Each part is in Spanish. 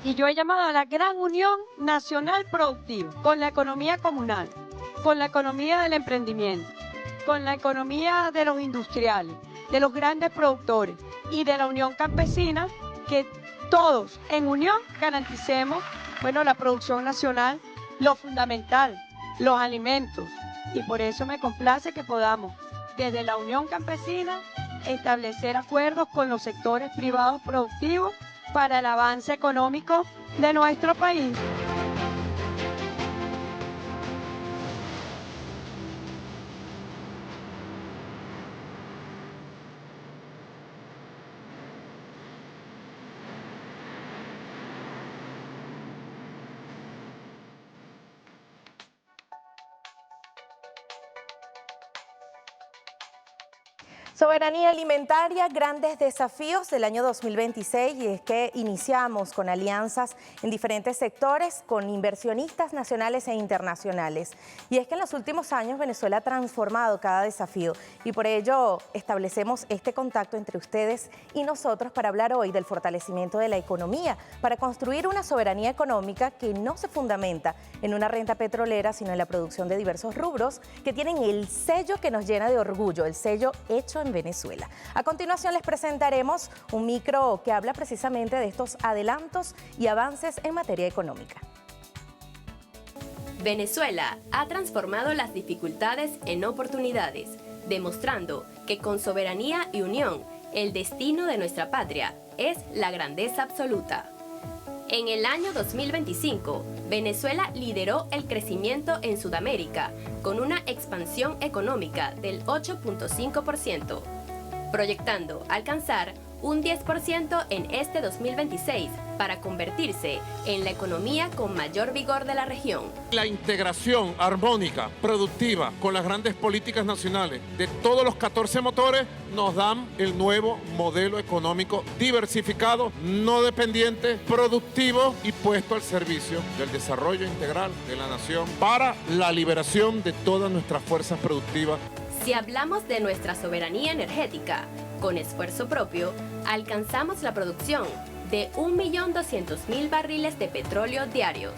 Y yo he llamado a la gran unión nacional productiva, con la economía comunal, con la economía del emprendimiento, con la economía de los industriales, de los grandes productores y de la unión campesina, que todos en unión garanticemos, bueno, la producción nacional, lo fundamental, los alimentos. Y por eso me complace que podamos, desde la unión campesina, establecer acuerdos con los sectores privados productivos para el avance económico de nuestro país. Soberanía alimentaria, grandes desafíos del año 2026, y es que iniciamos con alianzas en diferentes sectores con inversionistas nacionales e internacionales. Y es que en los últimos años Venezuela ha transformado cada desafío y por ello establecemos este contacto entre ustedes y nosotros para hablar hoy del fortalecimiento de la economía, para construir una soberanía económica que no se fundamenta en una renta petrolera, sino en la producción de diversos rubros que tienen el sello que nos llena de orgullo, el sello hecho en Venezuela. A continuación les presentaremos un micro que habla precisamente de estos adelantos y avances en materia económica. Venezuela ha transformado las dificultades en oportunidades, demostrando que con soberanía y unión, el destino de nuestra patria es la grandeza absoluta. En el año 2025, Venezuela lideró el crecimiento en Sudamérica con una expansión económica del 8.5%, proyectando alcanzar un 10% en este 2026 para convertirse en la economía con mayor vigor de la región. La integración armónica, productiva, con las grandes políticas nacionales de todos los 14 motores nos dan el nuevo modelo económico diversificado, no dependiente, productivo y puesto al servicio del desarrollo integral de la nación para la liberación de todas nuestras fuerzas productivas. Si hablamos de nuestra soberanía energética, con esfuerzo propio, alcanzamos la producción de 1.200.000 barriles de petróleo diarios,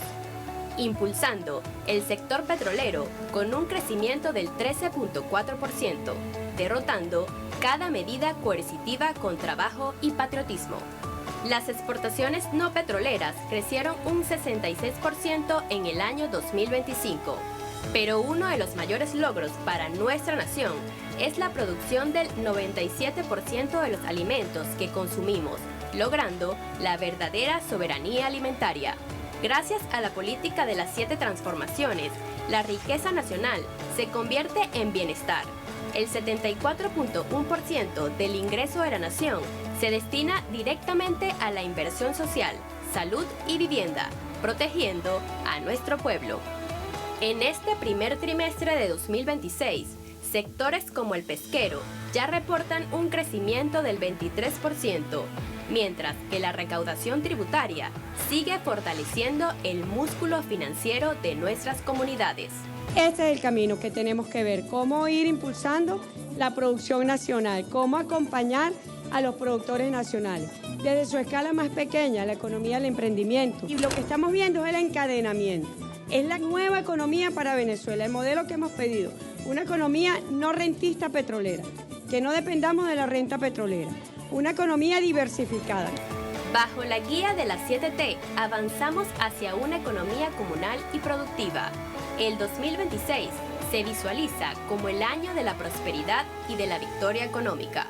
impulsando el sector petrolero con un crecimiento del 13.4%, derrotando cada medida coercitiva con trabajo y patriotismo. Las exportaciones no petroleras crecieron un 66% en el año 2025. Pero uno de los mayores logros para nuestra nación es la producción del 97% de los alimentos que consumimos, logrando la verdadera soberanía alimentaria. Gracias a la política de las 7 transformaciones, la riqueza nacional se convierte en bienestar. El 74.1% del ingreso de la nación se destina directamente a la inversión social, salud y vivienda, protegiendo a nuestro pueblo. En este primer trimestre de 2026, sectores como el pesquero ya reportan un crecimiento del 23%, mientras que la recaudación tributaria sigue fortaleciendo el músculo financiero de nuestras comunidades. Este es el camino que tenemos que ver, cómo ir impulsando la producción nacional, cómo acompañar a los productores nacionales, desde su escala más pequeña, la economía del emprendimiento. Y lo que estamos viendo es el encadenamiento. Es la nueva economía para Venezuela, el modelo que hemos pedido, una economía no rentista petrolera, que no dependamos de la renta petrolera, una economía diversificada. Bajo la guía de las 7T, avanzamos hacia una economía comunal y productiva. El 2026 se visualiza como el año de la prosperidad y de la victoria económica.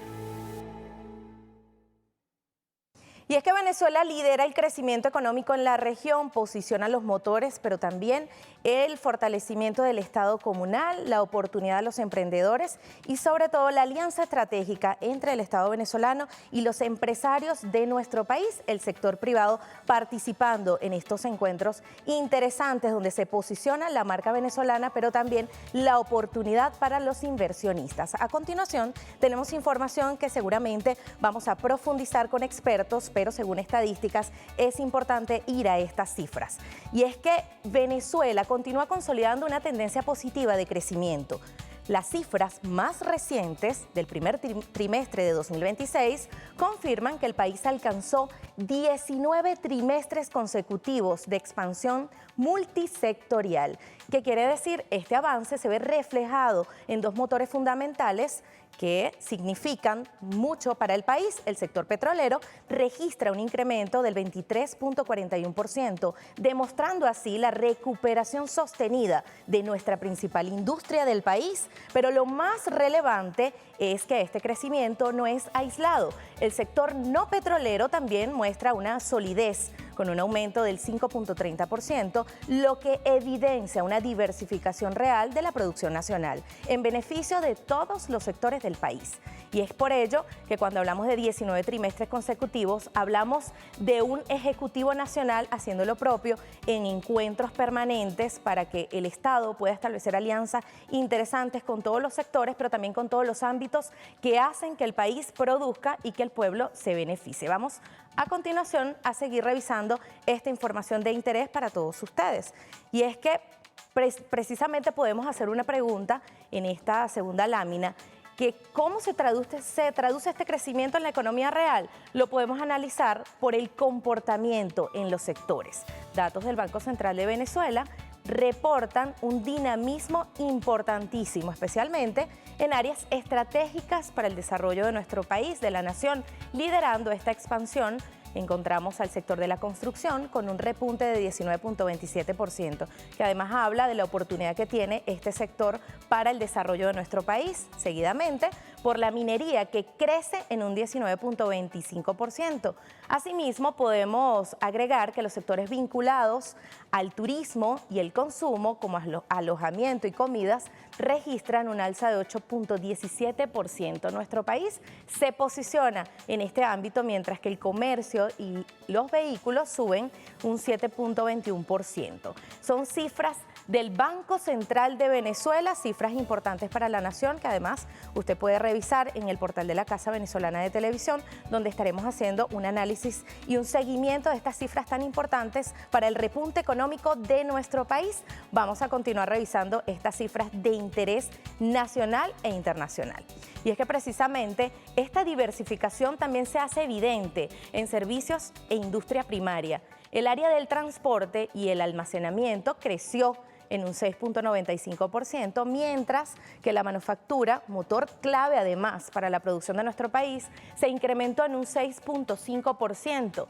Y es que Venezuela lidera el crecimiento económico en la región, posiciona los motores, pero también el fortalecimiento del Estado comunal, la oportunidad de los emprendedores y sobre todo la alianza estratégica entre el Estado venezolano y los empresarios de nuestro país, el sector privado participando en estos encuentros interesantes donde se posiciona la marca venezolana, pero también la oportunidad para los inversionistas. A continuación tenemos información que seguramente vamos a profundizar con expertos, pero según estadísticas es importante ir a estas cifras. Y es que Venezuela continúa consolidando una tendencia positiva de crecimiento. Las cifras más recientes del primer trimestre de 2026 confirman que el país alcanzó 19 trimestres consecutivos de expansión multisectorial. ¿Qué quiere decir? Este avance se ve reflejado en dos motores fundamentales que significan mucho para el país. El sector petrolero registra un incremento del 23.41%, demostrando así la recuperación sostenida de nuestra principal industria del país. Pero lo más relevante es que este crecimiento no es aislado. El sector no petrolero también muestra una solidez, con un aumento del 5.30%, lo que evidencia una diversificación real de la producción nacional en beneficio de todos los sectores del país. Y es por ello que cuando hablamos de 19 trimestres consecutivos, hablamos de un Ejecutivo Nacional haciendo lo propio en encuentros permanentes para que el Estado pueda establecer alianzas interesantes con todos los sectores, pero también con todos los ámbitos que hacen que el país produzca y que el pueblo se beneficie. Vamos a continuación a seguir revisando esta información de interés para todos ustedes. Y es que precisamente podemos hacer una pregunta en esta segunda lámina, que cómo se traduce este crecimiento en la economía real. Lo podemos analizar por el comportamiento en los sectores. Datos del Banco Central de Venezuela reportan un dinamismo importantísimo, especialmente en áreas estratégicas para el desarrollo de nuestro país, de la nación. Liderando esta expansión, encontramos al sector de la construcción con un repunte de 19.27%, que además habla de la oportunidad que tiene este sector para el desarrollo de nuestro país. Seguidamente, por la minería, que crece en un 19.25%. Asimismo, podemos agregar que los sectores vinculados al turismo y el consumo, como alojamiento y comidas, registran un alza de 8.17%. Nuestro país se posiciona en este ámbito, mientras que el comercio y los vehículos suben un 7.21%. Son cifras del Banco Central de Venezuela, cifras importantes para la nación, que además usted puede revisar en el portal de la Casa Venezolana de Televisión, donde estaremos haciendo un análisis y un seguimiento de estas cifras tan importantes para el repunte económico de nuestro país. Vamos a continuar revisando estas cifras de interés nacional e internacional. Y es que precisamente esta diversificación también se hace evidente en servicios e industria primaria. El área del transporte y el almacenamiento creció en un 6.95%, mientras que la manufactura, motor clave además para la producción de nuestro país, se incrementó en un 6.5%.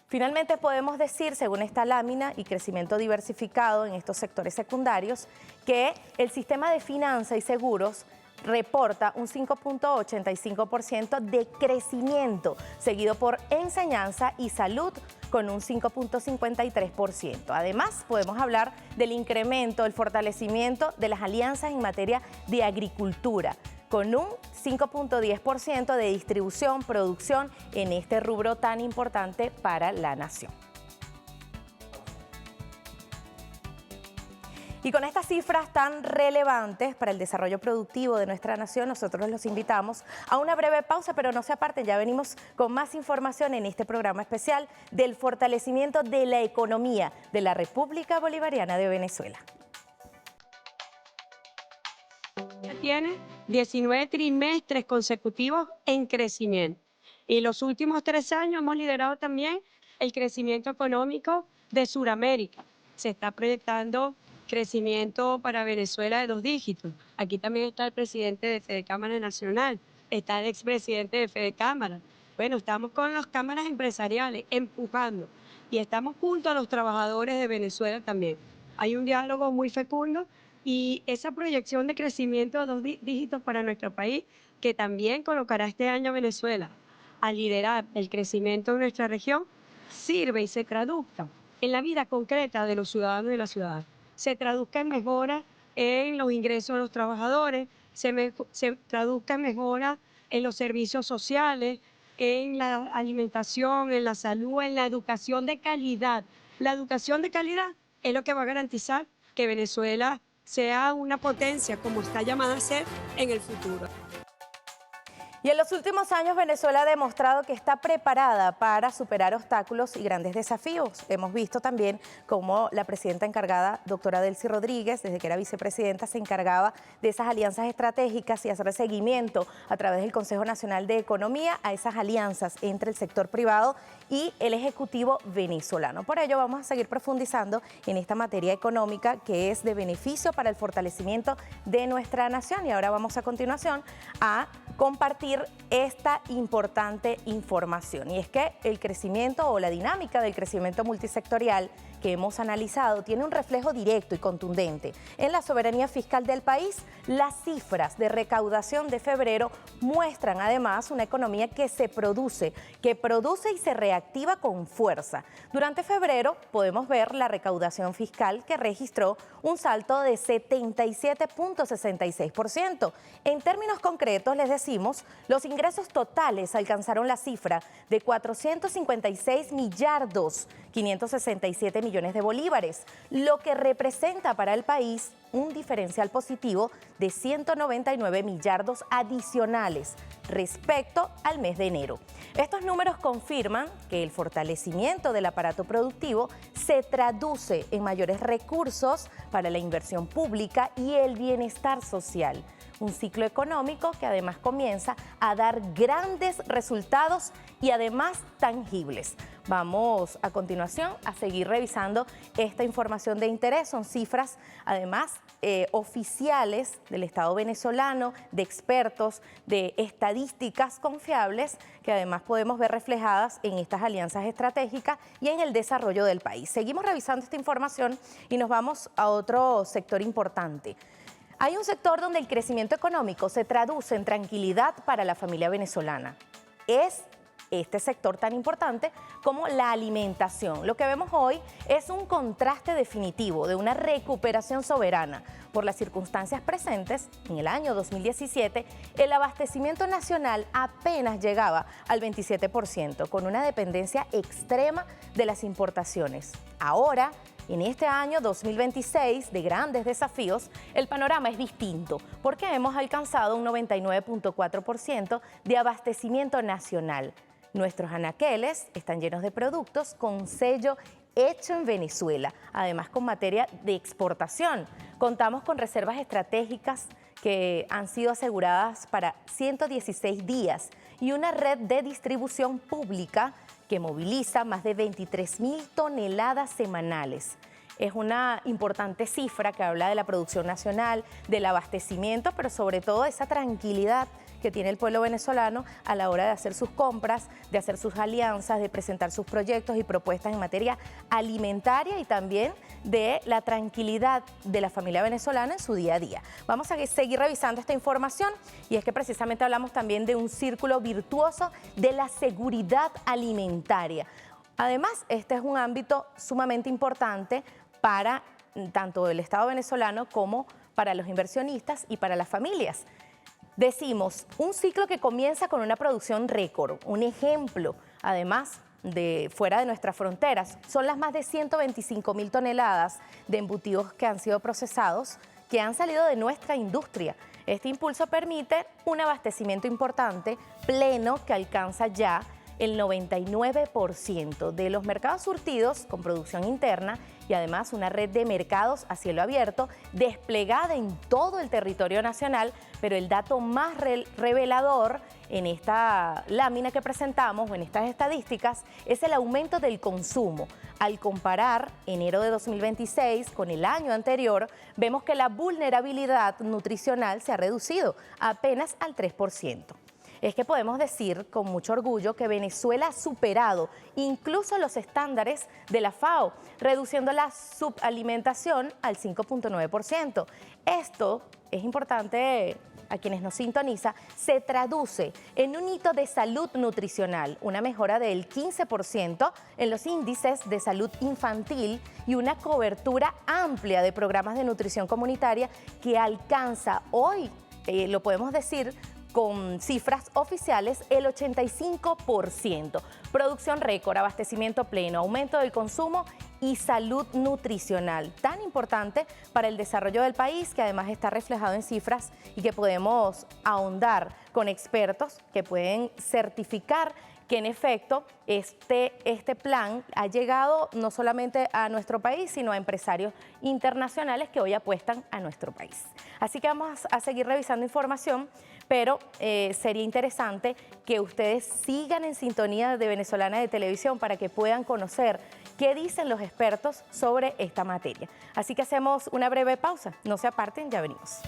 Finalmente podemos decir, según esta lámina y crecimiento diversificado en estos sectores secundarios, que el sistema de finanzas y seguros reporta un 5.85% de crecimiento, seguido por enseñanza y salud con un 5.53%. Además, podemos hablar del incremento, el fortalecimiento de las alianzas en materia de agricultura, con un 5.10% de distribución, producción en este rubro tan importante para la nación. Y con estas cifras tan relevantes para el desarrollo productivo de nuestra nación, nosotros los invitamos a una breve pausa, pero no se aparten, ya venimos con más información en este programa especial del fortalecimiento de la economía de la República Bolivariana de Venezuela. Tiene 19 trimestres consecutivos en crecimiento. Y los últimos 3 años hemos liderado también el crecimiento económico de Sudamérica. Se está proyectando crecimiento para Venezuela de 2 dígitos. Aquí también está el presidente de Fedecámara Nacional, está el expresidente de Fedecámara. Bueno, estamos con las cámaras empresariales empujando y estamos junto a los trabajadores de Venezuela también. Hay un diálogo muy fecundo y esa proyección de crecimiento de 2 dígitos para nuestro país, que también colocará este año a Venezuela a liderar el crecimiento de nuestra región, sirve y se traduzca en la vida concreta de los ciudadanos y las ciudadanas. Se traduzca en mejora en los ingresos de los trabajadores, se traduzca en mejora en los servicios sociales, en la alimentación, en la salud, en la educación de calidad. La educación de calidad es lo que va a garantizar que Venezuela sea una potencia como está llamada a ser en el futuro. Y en los últimos años Venezuela ha demostrado que está preparada para superar obstáculos y grandes desafíos. Hemos visto también cómo la presidenta encargada, doctora Delcy Rodríguez, desde que era vicepresidenta, se encargaba de esas alianzas estratégicas y hacer seguimiento a través del Consejo Nacional de Economía a esas alianzas entre el sector privado y el Ejecutivo venezolano. Por ello vamos a seguir profundizando en esta materia económica que es de beneficio para el fortalecimiento de nuestra nación. Y ahora vamos a continuación a compartir esta importante información. Y es que el crecimiento o la dinámica del crecimiento multisectorial que hemos analizado tiene un reflejo directo y contundente en la soberanía fiscal del país. Las cifras de recaudación de febrero muestran además una economía que produce y se reactiva con fuerza. Durante febrero podemos ver la recaudación fiscal que registró un salto de 77.66%. En términos concretos, les decimos, los ingresos totales alcanzaron la cifra de 456.567 millones de bolívares, lo que representa para el país un diferencial positivo de 199 millardos adicionales respecto al mes de enero. Estos números confirman que el fortalecimiento del aparato productivo se traduce en mayores recursos para la inversión pública y el bienestar social. Un ciclo económico que además comienza a dar grandes resultados y además tangibles. Vamos a continuación a seguir revisando esta información de interés. Son cifras además oficiales del Estado venezolano, de expertos, de estadísticas confiables que además podemos ver reflejadas en estas alianzas estratégicas y en el desarrollo del país. Seguimos revisando esta información y nos vamos a otro sector importante. Hay un sector donde el crecimiento económico se traduce en tranquilidad para la familia venezolana. Es este sector tan importante como la alimentación. Lo que vemos hoy es un contraste definitivo de una recuperación soberana. Por las circunstancias presentes, en el año 2017, el abastecimiento nacional apenas llegaba al 27%, con una dependencia extrema de las importaciones. Ahora, en este año 2026, de grandes desafíos, el panorama es distinto porque hemos alcanzado un 99.4% de abastecimiento nacional. Nuestros anaqueles están llenos de productos con sello hecho en Venezuela, además con materia de exportación. Contamos con reservas estratégicas que han sido aseguradas para 116 días y una red de distribución pública que moviliza más de 23.000 toneladas semanales. Es una importante cifra que habla de la producción nacional, del abastecimiento, pero sobre todo de esa tranquilidad que tiene el pueblo venezolano a la hora de hacer sus compras, de hacer sus alianzas, de presentar sus proyectos y propuestas en materia alimentaria y también de la tranquilidad de la familia venezolana en su día a día. Vamos a seguir revisando esta información y es que precisamente hablamos también de un círculo virtuoso de la seguridad alimentaria. Además, este es un ámbito sumamente importante para tanto el Estado venezolano como para los inversionistas y para las familias. Decimos, un ciclo que comienza con una producción récord, un ejemplo, además de fuera de nuestras fronteras, son las más de 125.000 toneladas de embutidos que han sido procesados, que han salido de nuestra industria. Este impulso permite un abastecimiento importante, pleno, que alcanza ya el 99% de los mercados surtidos con producción interna y además una red de mercados a cielo abierto desplegada en todo el territorio nacional, pero el dato más revelador en esta lámina que presentamos o en estas estadísticas es el aumento del consumo. Al comparar enero de 2026 con el año anterior, vemos que la vulnerabilidad nutricional se ha reducido apenas al 3%. Es que podemos decir con mucho orgullo que Venezuela ha superado incluso los estándares de la FAO, reduciendo la subalimentación al 5.9%. Esto es importante a quienes nos sintonizan, se traduce en un hito de salud nutricional, una mejora del 15% en los índices de salud infantil y una cobertura amplia de programas de nutrición comunitaria que alcanza hoy, lo podemos decir, con cifras oficiales, el 85%. Producción récord, abastecimiento pleno, aumento del consumo y salud nutricional, tan importante para el desarrollo del país, que además está reflejado en cifras y que podemos ahondar con expertos que pueden certificar que en efecto este plan ha llegado no solamente a nuestro país, sino a empresarios internacionales que hoy apuestan a nuestro país. Así que vamos a seguir revisando información, pero sería interesante que ustedes sigan en sintonía de Venezolana de Televisión para que puedan conocer qué dicen los expertos sobre esta materia. Así que hacemos una breve pausa. No se aparten, ya venimos.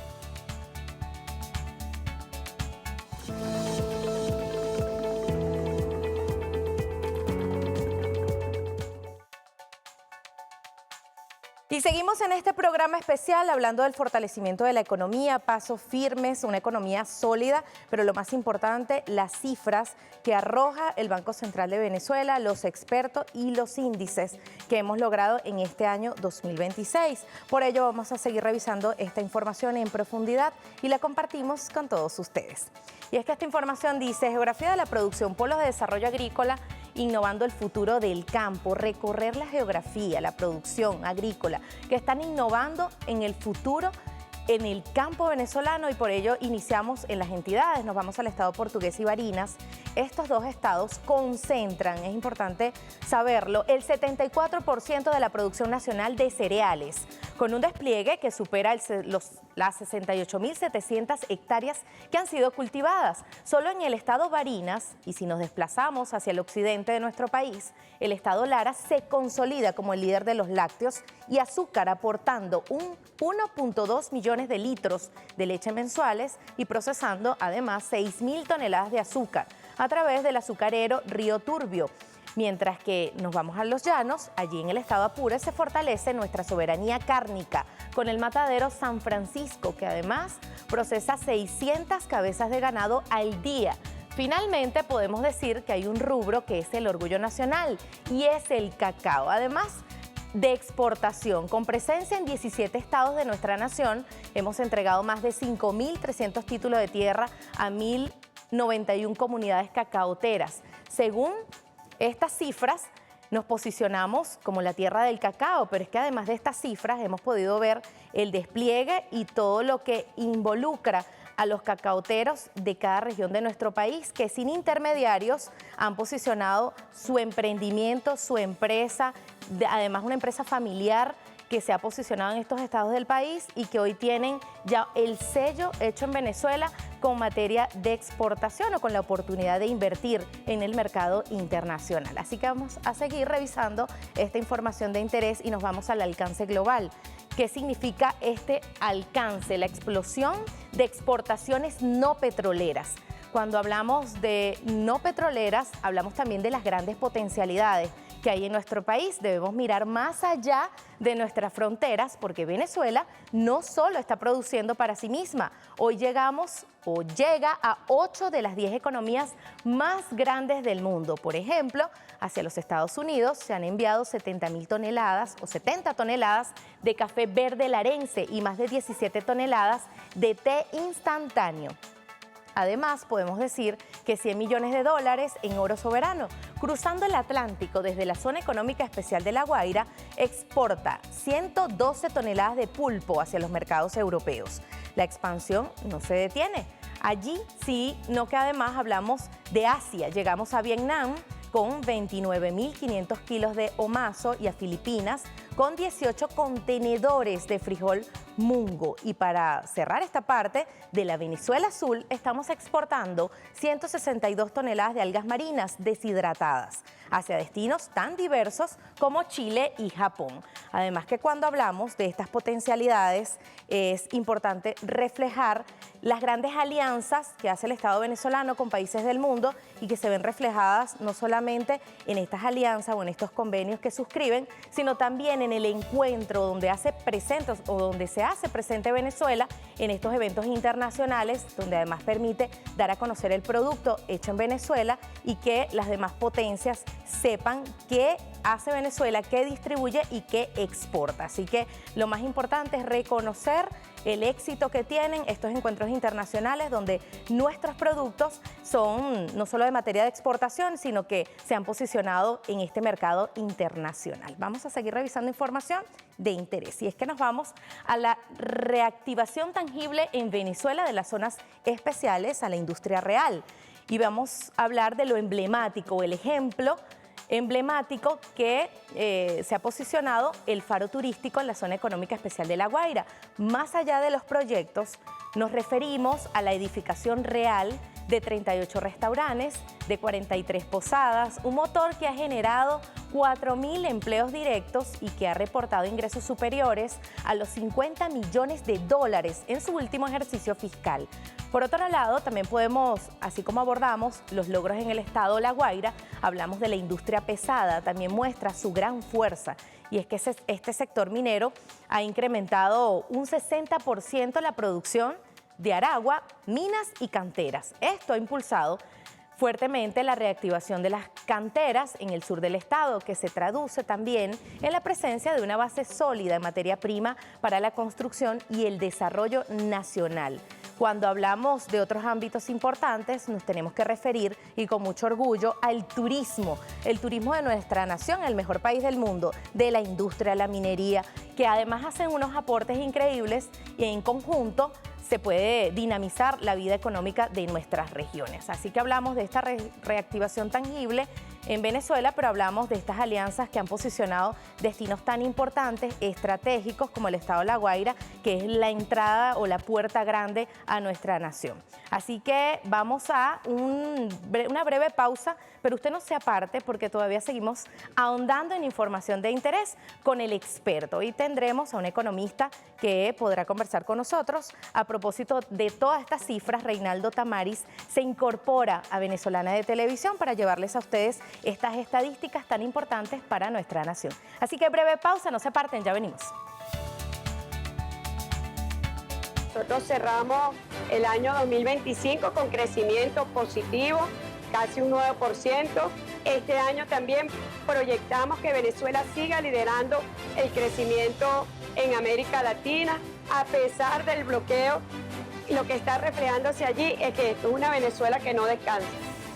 Y seguimos en este programa especial hablando del fortalecimiento de la economía, pasos firmes, una economía sólida, pero lo más importante, las cifras que arroja el Banco Central de Venezuela, los expertos y los índices que hemos logrado en este año 2026. Por ello vamos a seguir revisando esta información en profundidad y la compartimos con todos ustedes. Y es que esta información dice: geografía de la producción, polos de desarrollo agrícola, innovando el futuro del campo, recorrer la geografía, la producción agrícola, que están innovando en el futuro en el campo venezolano, y por ello iniciamos en las entidades. Nos vamos al estado portugués y Barinas. Estos dos estados concentran, es importante saberlo, el 74% de la producción nacional de cereales, con un despliegue que supera las 68.700 hectáreas que han sido cultivadas. Solo en el estado Barinas, y si nos desplazamos hacia el occidente de nuestro país, el estado Lara se consolida como el líder de los lácteos y azúcar, aportando 1.2 millones de litros de leche mensuales y procesando además 6.000 toneladas de azúcar a través del azucarero Río Turbio. Mientras que nos vamos a los llanos, allí en el estado Apure se fortalece nuestra soberanía cárnica con el matadero San Francisco, que además procesa 600 cabezas de ganado al día. Finalmente podemos decir que hay un rubro que es el orgullo nacional y es el cacao. Además de exportación, con presencia en 17 estados de nuestra nación, hemos entregado más de 5.300 títulos de tierra a 1.091 comunidades cacaoteras. Según estas cifras, nos posicionamos como la tierra del cacao, pero es que además de estas cifras hemos podido ver el despliegue y todo lo que involucra a los cacaoteros de cada región de nuestro país, que sin intermediarios han posicionado su emprendimiento, su empresa, además una empresa familiar que se ha posicionado en estos estados del país y que hoy tienen ya el sello hecho en Venezuela con materia de exportación o con la oportunidad de invertir en el mercado internacional. Así que vamos a seguir revisando esta información de interés y nos vamos al alcance global. ¿Qué significa este alcance? La explosión de exportaciones no petroleras. Cuando hablamos de no petroleras, hablamos también de las grandes potencialidades que hay en nuestro país. Debemos mirar más allá de nuestras fronteras, porque Venezuela no solo está produciendo para sí misma. Hoy llega a 8 de las 10 economías más grandes del mundo. Por ejemplo, hacia los Estados Unidos se han enviado 70.000 toneladas o 70 toneladas de café verde larense y más de 17 toneladas de té instantáneo. Además, podemos decir que 100 millones de dólares en oro soberano. Cruzando el Atlántico desde la Zona Económica Especial de La Guaira, exporta 112 toneladas de pulpo hacia los mercados europeos. La expansión no se detiene. Allí sí, no que además hablamos de Asia. Llegamos a Vietnam con 29.500 kilos de omazo y a Filipinas con 18 contenedores de frijol mungo. Y para cerrar esta parte, de la Venezuela Azul estamos exportando 162 toneladas de algas marinas deshidratadas hacia destinos tan diversos como Chile y Japón. Además que cuando hablamos de estas potencialidades es importante reflejar las grandes alianzas que hace el Estado venezolano con países del mundo y que se ven reflejadas no solamente en estas alianzas o en estos convenios que suscriben, sino también en el encuentro donde se hace presente Venezuela en estos eventos internacionales, donde además permite dar a conocer el producto hecho en Venezuela y que las demás potencias sepan qué hace Venezuela, qué distribuye y qué exporta. Así que lo más importante es reconocer el éxito que tienen estos encuentros internacionales donde nuestros productos son no solo de materia de exportación, sino que se han posicionado en este mercado internacional. Vamos a seguir revisando información de interés y es que nos vamos a la reactivación tangible en Venezuela de las zonas especiales a la industria real y vamos a hablar de lo emblemático, el ejemplo emblemático que se ha posicionado el faro turístico en la zona económica especial de La Guaira. Más allá de los proyectos, nos referimos a la edificación real de 38 restaurantes, de 43 posadas, un motor que ha generado 4.000 empleos directos y que ha reportado ingresos superiores a los $50 millones en su último ejercicio fiscal. Por otro lado, también podemos, así como abordamos los logros en el estado La Guaira, hablamos de la industria pesada, también muestra su gran fuerza. Y es que este sector minero ha incrementado un 60% la producción de Aragua, minas y canteras. Esto ha impulsado fuertemente la reactivación de las canteras en el sur del estado, que se traduce también en la presencia de una base sólida en materia prima para la construcción y el desarrollo nacional. Cuando hablamos de otros ámbitos importantes, nos tenemos que referir, y con mucho orgullo, al turismo. El turismo de nuestra nación, el mejor país del mundo, de la industria, la minería, que además hacen unos aportes increíbles y en conjunto se puede dinamizar la vida económica de nuestras regiones. Así que hablamos de esta reactivación tangible en Venezuela, pero hablamos de estas alianzas que han posicionado destinos tan importantes, estratégicos como el estado de La Guaira, que es la entrada o la puerta grande a nuestra nación. Así que vamos a una breve pausa, pero usted no se aparte porque todavía seguimos ahondando en información de interés con el experto. Hoy tendremos a un economista que podrá conversar con nosotros. A propósito de todas estas cifras, Reinaldo Tamaris se incorpora a Venezolana de Televisión para llevarles a ustedes estas estadísticas tan importantes para nuestra nación. Así que breve pausa, no se aparten, ya venimos. Nosotros cerramos el año 2025 con crecimiento positivo, casi un 9%. Este año también proyectamos que Venezuela siga liderando el crecimiento en América Latina, a pesar del bloqueo. Lo que está reflejándose allí es que esto es una Venezuela que no descansa,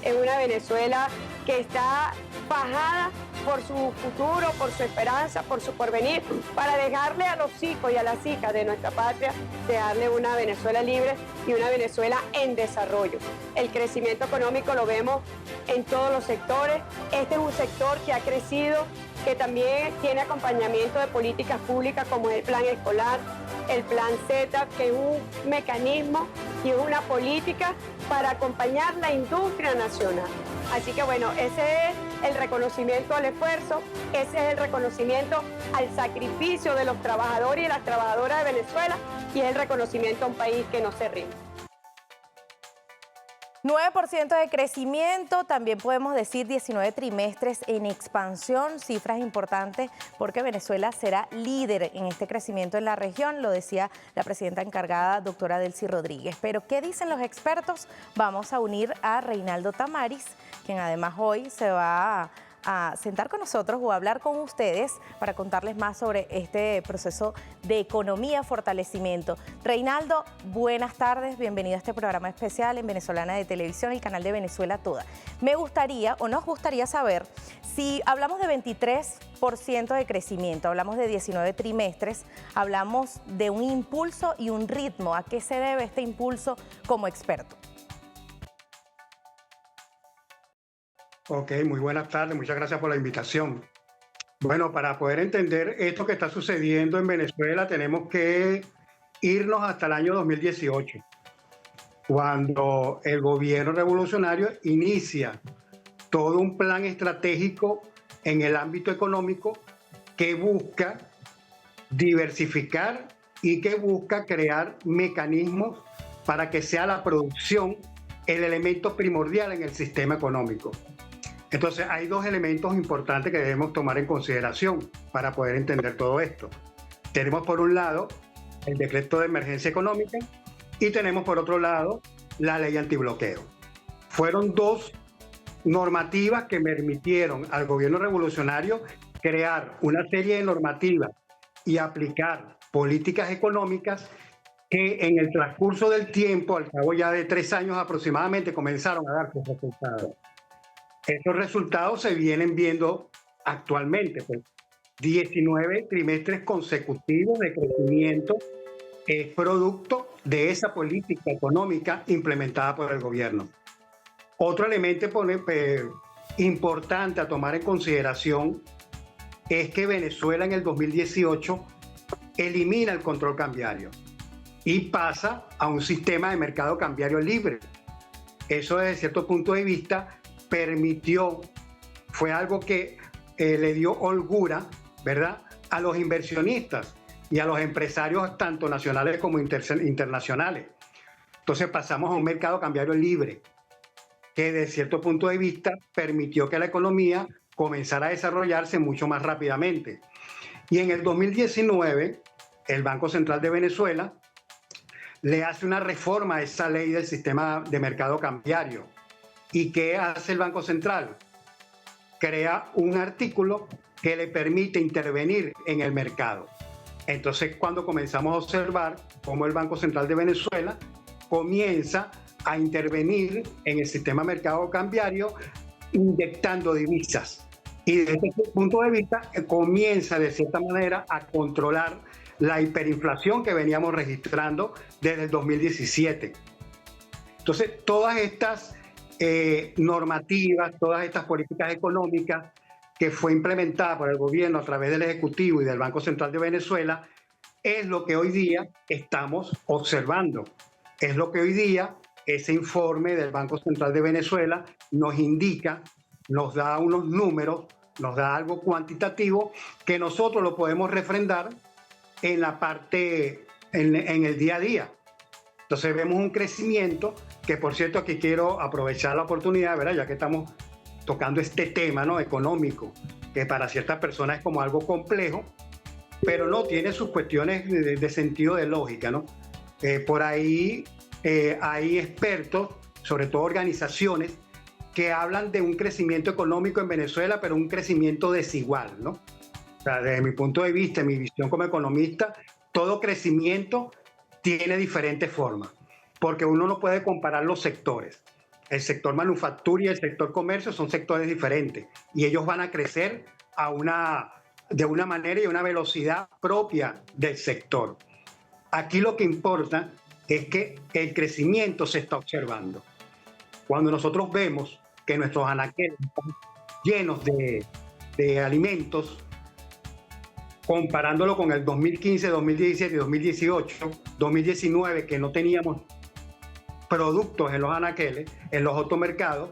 es una Venezuela que está bajada por su futuro, por su esperanza, por su porvenir, para dejarle a los hijos y a las hijas de nuestra patria, dejarle una Venezuela libre y una Venezuela en desarrollo. El crecimiento económico lo vemos en todos los sectores. Este es un sector que ha crecido, que también tiene acompañamiento de políticas públicas como es el plan escolar, el plan Z, que es un mecanismo y es una política para acompañar la industria nacional. Así que bueno, ese es el reconocimiento al esfuerzo, ese es el reconocimiento al sacrificio de los trabajadores y las trabajadoras de Venezuela y es el reconocimiento a un país que no se rinde. 9% de crecimiento, también podemos decir 19 trimestres en expansión, cifras importantes porque Venezuela será líder en este crecimiento en la región, lo decía la presidenta encargada, doctora Delcy Rodríguez. Pero ¿qué dicen los expertos? Vamos a unir a Reinaldo Tamaris, quien además hoy se va a sentar con nosotros o a hablar con ustedes para contarles más sobre este proceso de economía, fortalecimiento. Reinaldo, buenas tardes, bienvenido a este programa especial en Venezolana de Televisión, el canal de Venezuela Toda. Me gustaría o nos gustaría saber si hablamos de 23% de crecimiento, hablamos de 19 trimestres, hablamos de un impulso y un ritmo. ¿A qué se debe este impulso como experto? Ok, muy buenas tardes, muchas gracias por la invitación. Bueno, para poder entender esto que está sucediendo en Venezuela, tenemos que irnos hasta el año 2018, cuando el gobierno revolucionario inicia todo un plan estratégico en el ámbito económico que busca diversificar y que busca crear mecanismos para que sea la producción el elemento primordial en el sistema económico. Entonces, hay dos elementos importantes que debemos tomar en consideración para poder entender todo esto. Tenemos por un lado el decreto de emergencia económica y tenemos por otro lado la ley antibloqueo. Fueron dos normativas que permitieron al gobierno revolucionario crear una serie de normativas y aplicar políticas económicas que en el transcurso del tiempo, al cabo ya de 3 años aproximadamente, comenzaron a dar sus resultados. Estos resultados se vienen viendo actualmente, pues 19 trimestres consecutivos de crecimiento es producto de esa política económica implementada por el gobierno. Otro elemento importante a tomar en consideración es que Venezuela en el 2018 elimina el control cambiario y pasa a un sistema de mercado cambiario libre. Eso desde cierto punto de vista fue algo que le dio holgura, ¿verdad?, a los inversionistas y a los empresarios tanto nacionales como internacionales. Entonces pasamos a un mercado cambiario libre que desde cierto punto de vista permitió que la economía comenzara a desarrollarse mucho más rápidamente. Y en el 2019, el Banco Central de Venezuela le hace una reforma a esa ley del sistema de mercado cambiario. ¿Y qué hace el Banco Central? Crea un artículo que le permite intervenir en el mercado. Entonces, cuando comenzamos a observar cómo el Banco Central de Venezuela comienza a intervenir en el sistema de mercado cambiario, inyectando divisas. Y desde ese punto de vista comienza de cierta manera a controlar la hiperinflación que veníamos registrando desde el 2017. Entonces, todas estas normativas, todas estas políticas económicas que fue implementada por el gobierno a través del Ejecutivo y del Banco Central de Venezuela, es lo que hoy día estamos observando. Es lo que hoy día ese informe del Banco Central de Venezuela nos indica, nos da unos números, nos da algo cuantitativo que nosotros lo podemos refrendar en la parte, en el día a día. Entonces vemos un crecimiento que, por cierto, aquí quiero aprovechar la oportunidad, ¿verdad?, ya que estamos tocando este tema, ¿no?, económico, que para ciertas personas es como algo complejo, pero no tiene sus cuestiones de sentido de lógica, ¿no? Por ahí hay expertos, sobre todo organizaciones, que hablan de un crecimiento económico en Venezuela, pero un crecimiento desigual, ¿no? O sea, desde mi punto de vista, mi visión como economista, todo crecimiento tiene diferentes formas, porque uno no puede comparar los sectores. El sector manufactura y el sector comercio son sectores diferentes y ellos van a crecer de una manera y una velocidad propia del sector. Aquí lo que importa es que el crecimiento se está observando. Cuando nosotros vemos que nuestros anaqueles están llenos de alimentos, comparándolo con el 2015, 2017, 2018, 2019, que no teníamos productos en los anaqueles, en los automercados,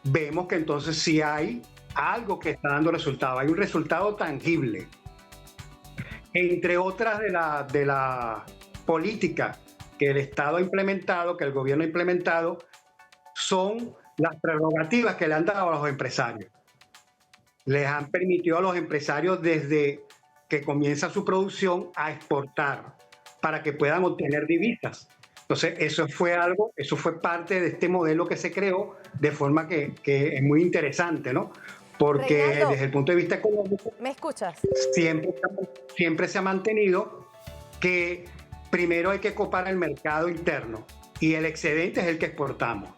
vemos que entonces sí hay algo que está dando resultado, hay un resultado tangible. Entre otras de la política que el Estado ha implementado, que el gobierno ha implementado, son las prerrogativas que le han dado a los empresarios. Les han permitido a los empresarios desde que comienza su producción a exportar para que puedan obtener divisas. Entonces, eso fue parte de este modelo que se creó de forma que es muy interesante, ¿no? Porque Reinaldo, desde el punto de vista económico, ¿me escuchas? siempre se ha mantenido que primero hay que copar el mercado interno y el excedente es el que exportamos.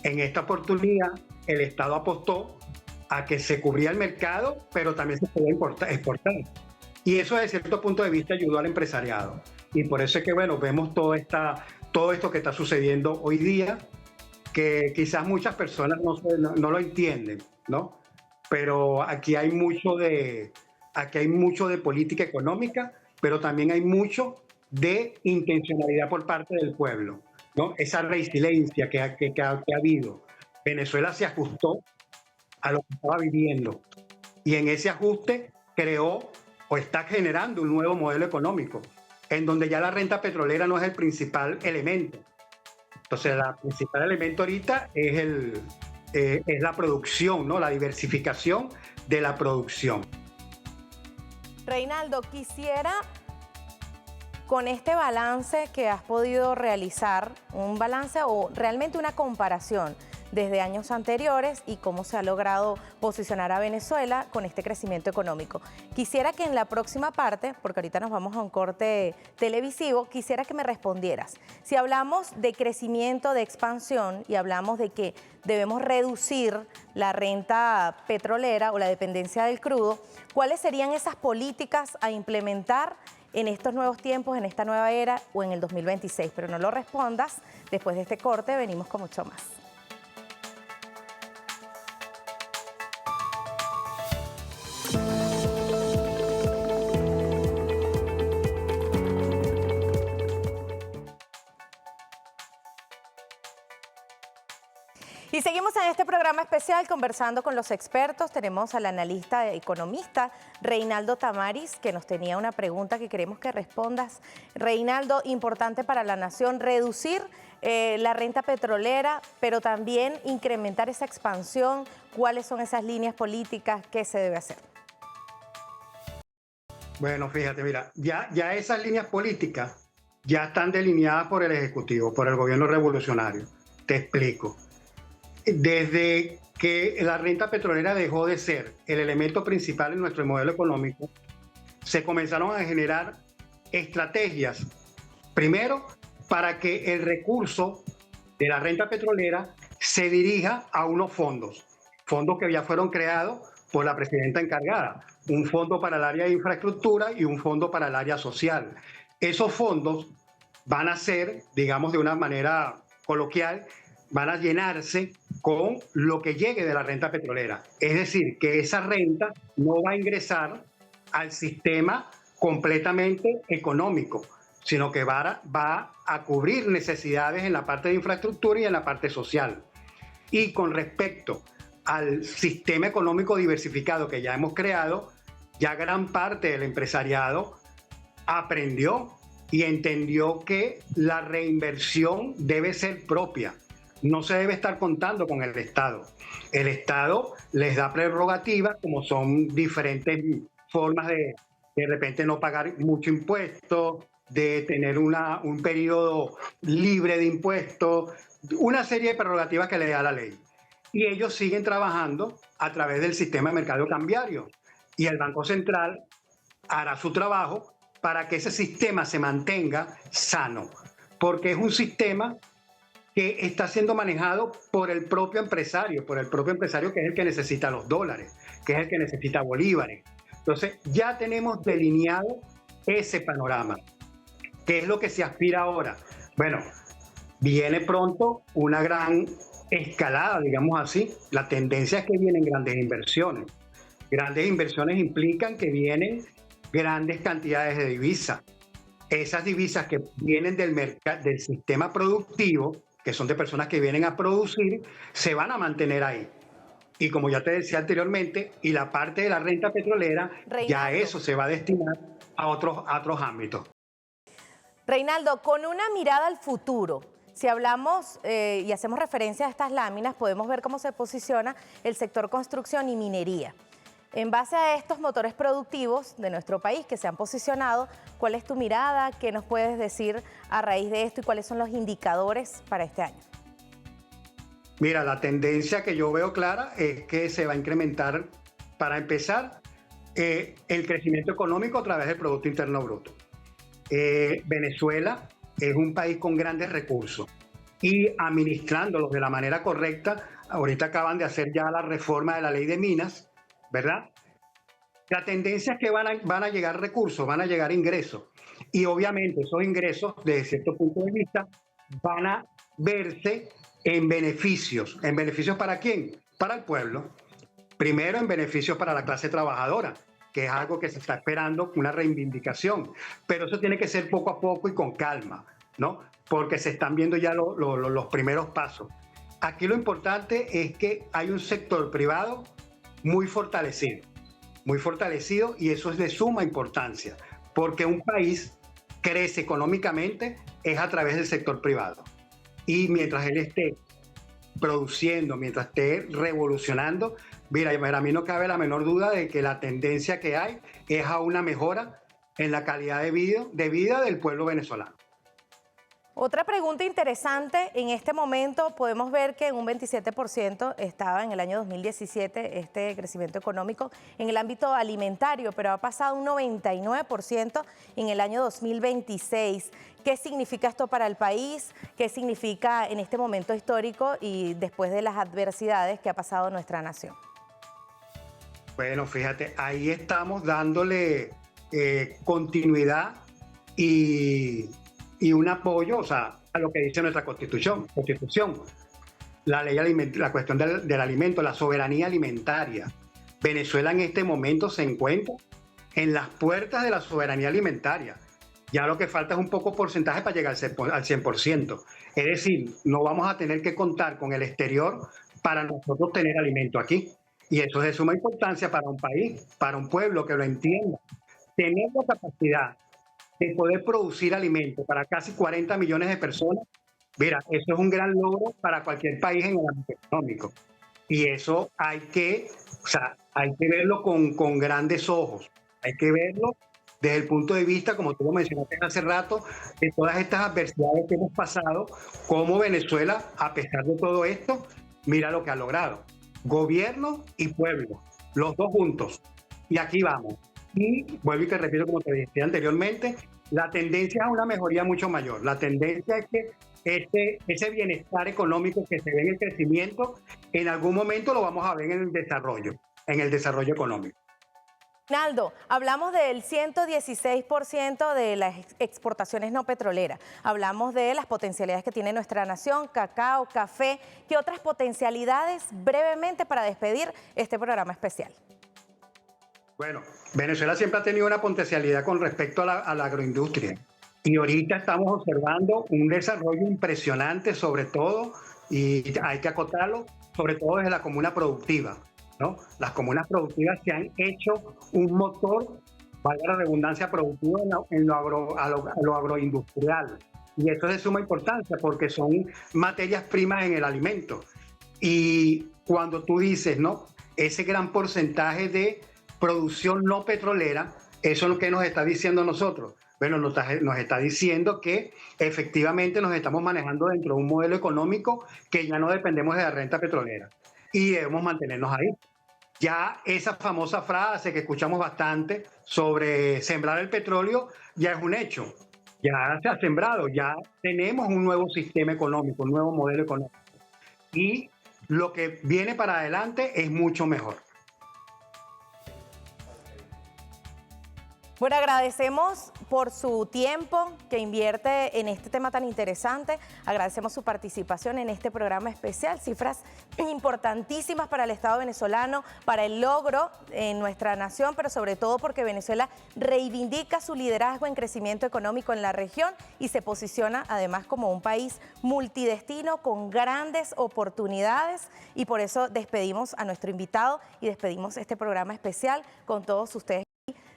En esta oportunidad, el Estado apostó a que se cubría el mercado, pero también se podía exportar. Y eso, desde cierto punto de vista, ayudó al empresariado. Y por eso es que, bueno, vemos todo esto que está sucediendo hoy día, que quizás muchas personas no lo entienden, ¿no? Pero aquí hay mucho de política económica, pero también hay mucho de intencionalidad por parte del pueblo, ¿no? Esa resiliencia que ha habido. Venezuela se ajustó a lo que estaba viviendo y en ese ajuste creó o está generando un nuevo modelo económico en donde ya la renta petrolera no es el principal elemento. Entonces, el principal elemento ahorita es la producción, ¿no? La diversificación de la producción. Reinaldo, quisiera, con este balance que has podido realizar, un balance o realmente una comparación desde años anteriores y cómo se ha logrado posicionar a Venezuela con este crecimiento económico. Quisiera que en la próxima parte, porque ahorita nos vamos a un corte televisivo, quisiera que me respondieras. Si hablamos de crecimiento, de expansión y hablamos de que debemos reducir la renta petrolera o la dependencia del crudo, ¿cuáles serían esas políticas a implementar en estos nuevos tiempos, en esta nueva era o en el 2026? Pero no lo respondas, después de este corte venimos con mucho más. Y seguimos en este programa especial conversando con los expertos. Tenemos al analista economista Reinaldo Tamaris, que nos tenía una pregunta que queremos que respondas. Reinaldo, importante para la nación reducir la renta petrolera, pero también incrementar esa expansión. ¿Cuáles son esas líneas políticas? ¿Qué se debe hacer? Bueno, fíjate, mira, ya esas líneas políticas ya están delineadas por el Ejecutivo, por el gobierno revolucionario. Te explico. Desde que la renta petrolera dejó de ser el elemento principal en nuestro modelo económico, se comenzaron a generar estrategias, primero, para que el recurso de la renta petrolera se dirija a unos fondos que ya fueron creados por la presidenta encargada, un fondo para el área de infraestructura y un fondo para el área social. Esos fondos van a ser, digamos de una manera coloquial, van a llenarse con lo que llegue de la renta petrolera. Es decir, que esa renta no va a ingresar al sistema completamente económico, sino que va a cubrir necesidades en la parte de infraestructura y en la parte social. Y con respecto al sistema económico diversificado que ya hemos creado, ya gran parte del empresariado aprendió y entendió que la reinversión debe ser propia. No se debe estar contando con el Estado. El Estado les da prerrogativas, como son diferentes formas de repente no pagar mucho impuesto, de tener un periodo libre de impuestos, una serie de prerrogativas que le da la ley. Y ellos siguen trabajando a través del sistema de mercado cambiario. Y el Banco Central hará su trabajo para que ese sistema se mantenga sano, porque es un sistema que está siendo manejado por el propio empresario que es el que necesita los dólares, que es el que necesita bolívares. Entonces ya tenemos delineado ese panorama. ¿Qué es lo que se aspira ahora? Bueno, viene pronto una gran escalada, digamos así. La tendencia es que vienen grandes inversiones. Grandes inversiones implican que vienen grandes cantidades de divisas. Esas divisas que vienen del sistema productivo, que son de personas que vienen a producir, se van a mantener ahí. Y como ya te decía anteriormente, y la parte de la renta petrolera, Reinaldo, ya eso se va a destinar a otros ámbitos. Reinaldo, con una mirada al futuro, si hablamos y hacemos referencia a estas láminas, podemos ver cómo se posiciona el sector construcción y minería. En base a estos motores productivos de nuestro país que se han posicionado, ¿cuál es tu mirada? ¿Qué nos puedes decir a raíz de esto y cuáles son los indicadores para este año? Mira, la tendencia que yo veo clara es que se va a incrementar, para empezar, el crecimiento económico a través del Producto Interno Bruto. Venezuela es un país con grandes recursos y administrándolos de la manera correcta, ahorita acaban de hacer ya la reforma de la ley de minas, ¿verdad? La tendencia es que van a llegar recursos, van a llegar ingresos. Y obviamente esos ingresos, desde cierto punto de vista, van a verse en beneficios. ¿En beneficios para quién? Para el pueblo. Primero, en beneficios para la clase trabajadora, que es algo que se está esperando, una reivindicación. Pero eso tiene que ser poco a poco y con calma, ¿no? Porque se están viendo ya los primeros pasos. Aquí lo importante es que hay un sector privado muy fortalecido, y eso es de suma importancia, porque un país crece económicamente es a través del sector privado. Y mientras él esté produciendo, mientras esté revolucionando, mira, para mí no cabe la menor duda de que la tendencia que hay es a una mejora en la calidad de vida del pueblo venezolano. Otra pregunta interesante, en este momento podemos ver que en un 27% estaba en el año 2017 este crecimiento económico en el ámbito alimentario, pero ha pasado un 99% en el año 2026. ¿Qué significa esto para el país? ¿Qué significa en este momento histórico y después de las adversidades que ha pasado nuestra nación? Bueno, fíjate, ahí estamos dándole continuidad y un apoyo, o sea, a lo que dice nuestra Constitución, la ley la cuestión del alimento, la soberanía alimentaria. Venezuela en este momento se encuentra en las puertas de la soberanía alimentaria. Ya lo que falta es un poco porcentaje para llegar al 100%. Es decir, no vamos a tener que contar con el exterior para nosotros tener alimento aquí. Y eso es de suma importancia para un país, para un pueblo que lo entienda. Tener la capacidad de poder producir alimentos para casi 40 millones de personas, mira, eso es un gran logro para cualquier país en el ámbito económico. Y eso hay que verlo con grandes ojos. Hay que verlo desde el punto de vista, como tú lo mencionaste hace rato, de todas estas adversidades que hemos pasado, cómo Venezuela, a pesar de todo esto, mira lo que ha logrado. Gobierno y pueblo, los dos juntos. Y aquí vamos. Y vuelvo y te repito, como te decía anteriormente, la tendencia es a una mejoría mucho mayor. La tendencia es que ese bienestar económico que se ve en el crecimiento, en algún momento lo vamos a ver en el desarrollo económico. Naldo, hablamos del 116% de las exportaciones no petroleras. Hablamos de las potencialidades que tiene nuestra nación, cacao, café. ¿Qué otras potencialidades, brevemente, para despedir este programa especial? Bueno, Venezuela siempre ha tenido una potencialidad con respecto a la agroindustria. Y ahorita estamos observando un desarrollo impresionante, sobre todo, y hay que acotarlo, sobre todo desde la comuna productiva, ¿no? Las comunas productivas se han hecho un motor, valga la redundancia, productivo en lo agroindustrial. Y esto es de suma importancia porque son materias primas en el alimento. Y cuando tú dices, ¿no?, ese gran porcentaje de producción no petrolera, eso es lo que nos está diciendo a nosotros. Bueno, nos está diciendo que efectivamente nos estamos manejando dentro de un modelo económico que ya no dependemos de la renta petrolera y debemos mantenernos ahí. Ya esa famosa frase que escuchamos bastante sobre sembrar el petróleo ya es un hecho. Ya se ha sembrado, ya tenemos un nuevo sistema económico, un nuevo modelo económico. Y lo que viene para adelante es mucho mejor. Bueno, agradecemos por su tiempo que invierte en este tema tan interesante. Agradecemos su participación en este programa especial. Cifras importantísimas para el Estado venezolano, para el logro en nuestra nación, pero sobre todo porque Venezuela reivindica su liderazgo en crecimiento económico en la región y se posiciona además como un país multidestino con grandes oportunidades. Y por eso despedimos a nuestro invitado y despedimos este programa especial con todos ustedes.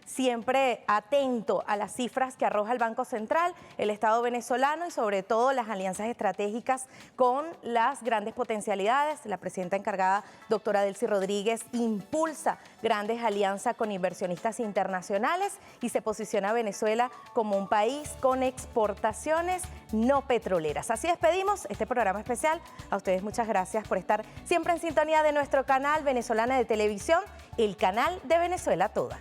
Siempre atento a las cifras que arroja el Banco Central, el Estado venezolano y sobre todo las alianzas estratégicas con las grandes potencialidades. La presidenta encargada, doctora Delcy Rodríguez, impulsa grandes alianzas con inversionistas internacionales y se posiciona a Venezuela como un país con exportaciones no petroleras. Así despedimos este programa especial. A ustedes muchas gracias por estar siempre en sintonía de nuestro canal Venezolana de Televisión, el canal de Venezuela Toda.